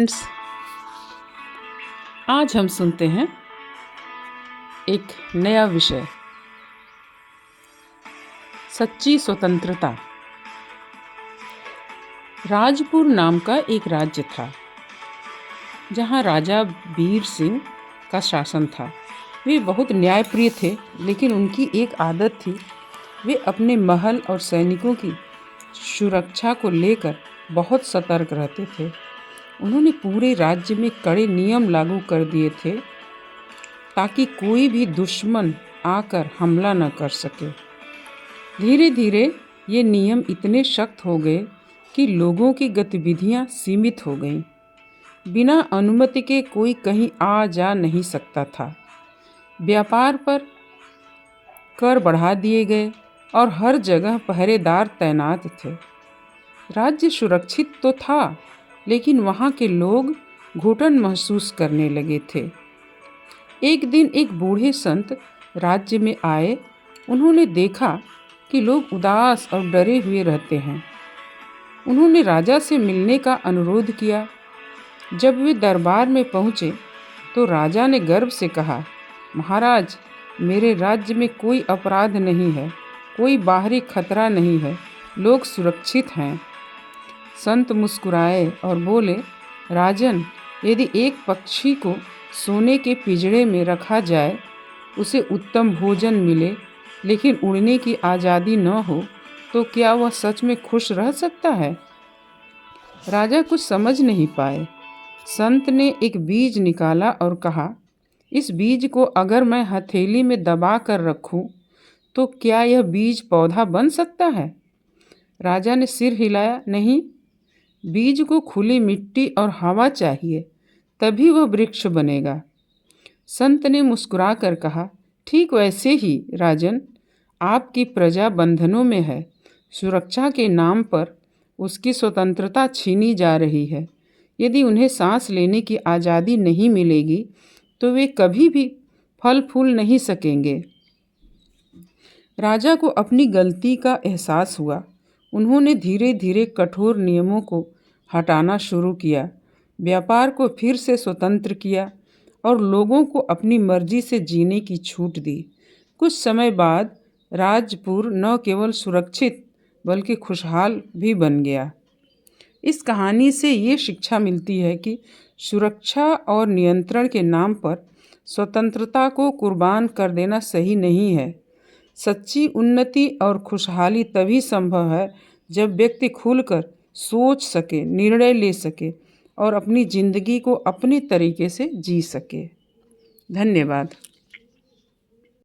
Friends, आज हम सुनते हैं एक नया विषय, सच्ची स्वतंत्रता। राजपुर नाम का एक राज्य था जहां राजा वीर सिंह का शासन था। वे बहुत न्यायप्रिय थे, लेकिन उनकी एक आदत थी, वे अपने महल और सैनिकों की सुरक्षा को लेकर बहुत सतर्क रहते थे। उन्होंने पूरे राज्य में कड़े नियम लागू कर दिए थे ताकि कोई भी दुश्मन आकर हमला न कर सके। धीरे धीरे ये नियम इतने सख्त हो गए कि लोगों की गतिविधियां सीमित हो गईं। बिना अनुमति के कोई कहीं आ जा नहीं सकता था। व्यापार पर कर बढ़ा दिए गए और हर जगह पहरेदार तैनात थे। राज्य सुरक्षित तो था, लेकिन वहाँ के लोग घुटन महसूस करने लगे थे। एक दिन एक बूढ़े संत राज्य में आए। उन्होंने देखा कि लोग उदास और डरे हुए रहते हैं। उन्होंने राजा से मिलने का अनुरोध किया। जब वे दरबार में पहुँचे तो राजा ने गर्व से कहा, महाराज, मेरे राज्य में कोई अपराध नहीं है, कोई बाहरी खतरा नहीं है, लोग सुरक्षित हैं। संत मुस्कुराए और बोले, राजन, यदि एक पक्षी को सोने के पिंजरे में रखा जाए, उसे उत्तम भोजन मिले, लेकिन उड़ने की आज़ादी न हो, तो क्या वह सच में खुश रह सकता है? राजा कुछ समझ नहीं पाए। संत ने एक बीज निकाला और कहा, इस बीज को अगर मैं हथेली में दबा कर रखूं, तो क्या यह बीज पौधा बन सकता है? राजा ने सिर हिलाया, नहीं, बीज को खुली मिट्टी और हवा चाहिए, तभी वह वृक्ष बनेगा। संत ने मुस्कुरा कर कहा, ठीक वैसे ही राजन, आपकी प्रजा बंधनों में है। सुरक्षा के नाम पर उसकी स्वतंत्रता छीनी जा रही है। यदि उन्हें सांस लेने की आज़ादी नहीं मिलेगी तो वे कभी भी फल फूल नहीं सकेंगे। राजा को अपनी गलती का एहसास हुआ। उन्होंने धीरे धीरे कठोर नियमों को हटाना शुरू किया, व्यापार को फिर से स्वतंत्र किया और लोगों को अपनी मर्जी से जीने की छूट दी। कुछ समय बाद राजपुर न केवल सुरक्षित बल्कि खुशहाल भी बन गया। इस कहानी से ये शिक्षा मिलती है कि सुरक्षा और नियंत्रण के नाम पर स्वतंत्रता को कुर्बान कर देना सही नहीं है। सच्ची उन्नति और खुशहाली तभी संभव है जब व्यक्ति खुलकर सोच सके, निर्णय ले सके और अपनी जिंदगी को अपने तरीके से जी सके। धन्यवाद।